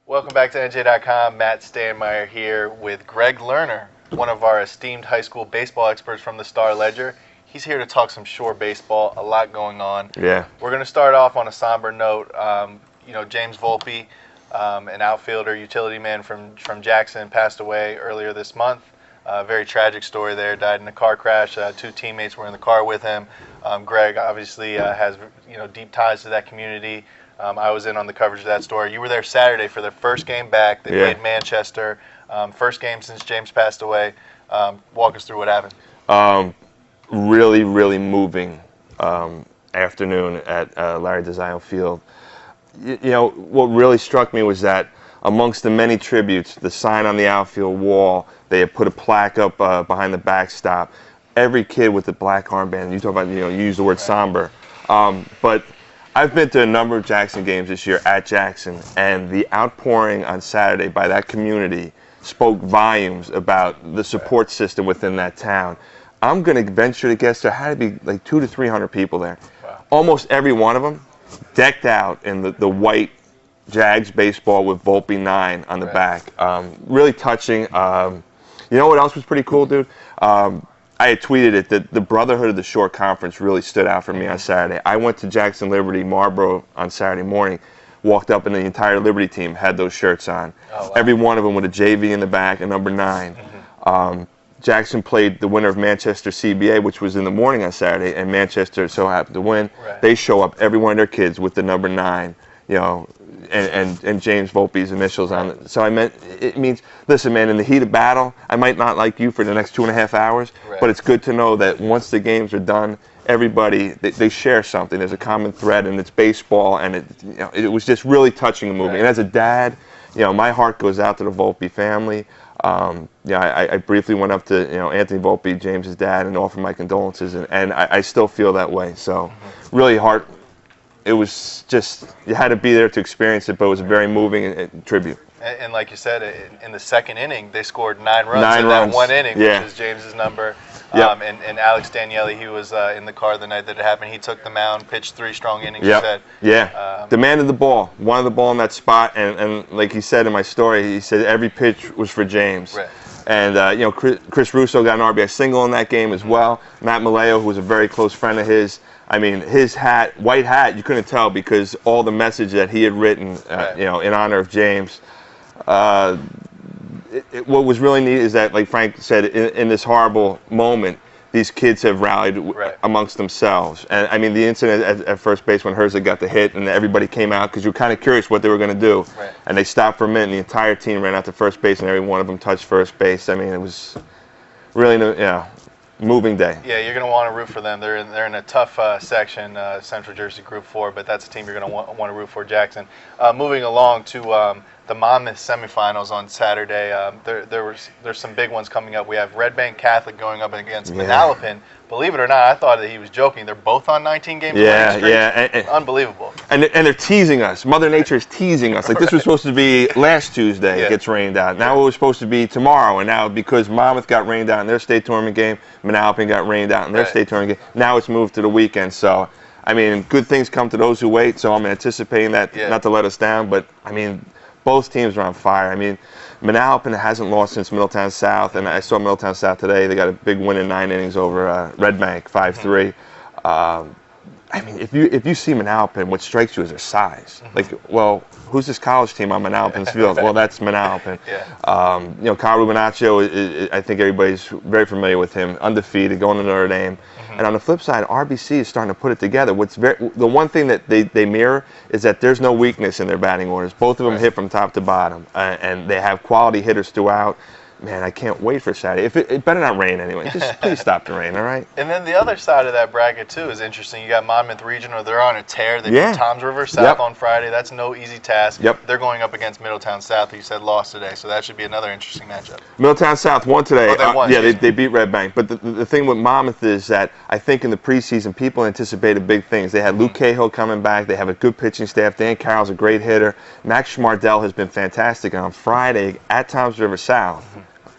Welcome back to NJ.com. Matt Stanmeyer here with Greg Lerner, one of our esteemed high school baseball experts from the Star Ledger. He's here to talk some shore baseball, a lot going on. Yeah. We're going to start off on a somber note. James Volpe, an outfielder, utility man from Jackson, passed away earlier this month. Very tragic story there. Died in a car crash. Two teammates were in the car with him. Greg obviously has deep ties to that community. I was in on the coverage of that story. You were there Saturday for their first game back. They played Manchester. First game since James passed away. Walk us through what happened. Really, really moving afternoon at Larry DeZio Field. What really struck me was that amongst the many tributes, the sign on the outfield wall, they had put a plaque up behind the backstop. Every kid with the black armband, you talk about, you use the word somber. But I've been to a number of Jackson games this year at Jackson, and the outpouring on Saturday by that community spoke volumes about the support system within that town. I'm going to venture to guess there had to be like 200 to 300 people there. Wow. Almost every one of them decked out in the white Jags baseball with Volpe 9 on the back. Really touching. You know what else was pretty cool, dude? I had tweeted it that the brotherhood of the Shore Conference really stood out for me on Saturday. I went to Jackson Liberty Marlboro on Saturday morning, walked up, and the entire Liberty team had those shirts on. Oh, wow. Every one of them with a JV in the back and number 9. Jackson played the winner of Manchester CBA, which was in the morning on Saturday, and Manchester so happened to win. Right. They show up, every one of their kids, with the number 9, and James Volpe's initials on it. So it means, listen, man, in the heat of battle, I might not like you for the next 2.5 hours, but it's good to know that once the games are done, everybody, they share something. There's a common thread, and it's baseball, and it was just really touching and moving. And as a dad, my heart goes out to the Volpe family. I briefly went up to Anthony Volpe, James's dad, and offered my condolences, and I still feel that way. So really it was just, you had to be there to experience it, but it was a very moving tribute. And like you said, in the second inning, they scored 9 runs in that one inning, which is James's number. And Alex Daniele, he was in the car the night that it happened. He took the mound, pitched 3 strong innings, he said. Demanded the ball, wanted the ball in that spot, and like he said in my story, he said every pitch was for James. Right. And, Chris Russo got an RBI single in that game as well. Matt Malayo, who was a very close friend of his, his hat, white hat, you couldn't tell because all the message that he had written, in honor of James. What was really neat is that, like Frank said, in this horrible moment, these kids have rallied amongst themselves. And the incident at first base when Herzog got the hit and everybody came out because you were kind of curious what they were going to do. Right. And they stopped for a minute and the entire team ran out to first base and every one of them touched first base. It was really, moving day. Yeah, you're going to want to root for them. They're in a tough section, Central Jersey Group 4, but that's a team you're going to want to root for, Jackson. Moving along to the Monmouth semifinals on Saturday. There's some big ones coming up. We have Red Bank Catholic going up against Manalapan. Believe it or not, I thought that he was joking. They're both on 19-game winning streaks. Unbelievable. And they're teasing us. Mother Nature is teasing us. Like this was supposed to be last Tuesday, it gets rained out. Now it was supposed to be tomorrow, and now because Monmouth got rained out in their state tournament game, Manalapan got rained out in their state tournament game. Now it's moved to the weekend. So, good things come to those who wait. So I'm anticipating that, not to let us down, but both teams are on fire. Manalapan hasn't lost since Middletown South, and I saw Middletown South today. They got a big win in 9 innings over Red Bank, 5-3. If you see Manalapan, what strikes you is their size. Who's this college team on Manalapan's field? Well, that's Manalapan. Kyle Rubinaccio, I think everybody's very familiar with him, undefeated, going to Notre Dame. And on the flip side, RBC is starting to put it together. The one thing that they mirror is that there's no weakness in their batting orders. Both of them hit from top to bottom, and they have quality hitters throughout. Man, I can't wait for Saturday. It better not rain anyway. Just please stop the rain, all right? And then the other side of that bracket, too, is interesting. You got Monmouth Regional. They're on a tear. They beat Toms River South on Friday. That's no easy task. They're going up against Middletown South, who you said lost today. So that should be another interesting matchup. Middletown South won today. They won, they beat Red Bank. But the thing with Monmouth is that I think in the preseason, people anticipated big things. They had Luke Cahill coming back. They have a good pitching staff. Dan Carroll's a great hitter. Max Schmardell has been fantastic. And on Friday at Toms River South,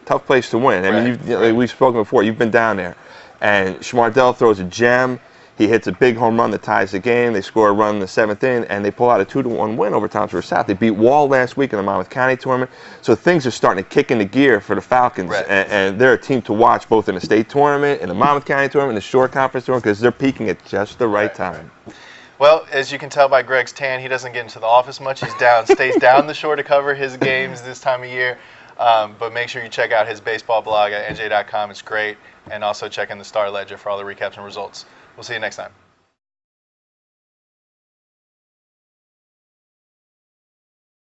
tough place to win. We've spoken before. You've been down there. And Schmardell throws a gem. He hits a big home run that ties the game. They score a run in the 7th inning, and they pull out a 2-1 win over Toms River South. They beat Wall last week in the Monmouth County tournament. So things are starting to kick into gear for the Falcons, Right. and they're a team to watch both in the state tournament, in the Monmouth County tournament, in the Shore Conference tournament, because they're peaking at just the right time. Well, as you can tell by Greg's tan, he doesn't get into the office much. He's stays down the shore to cover his games this time of year. But make sure you check out his baseball blog at NJ.com. It's great. And also check in the Star Ledger for all the recaps and results. We'll see you next time.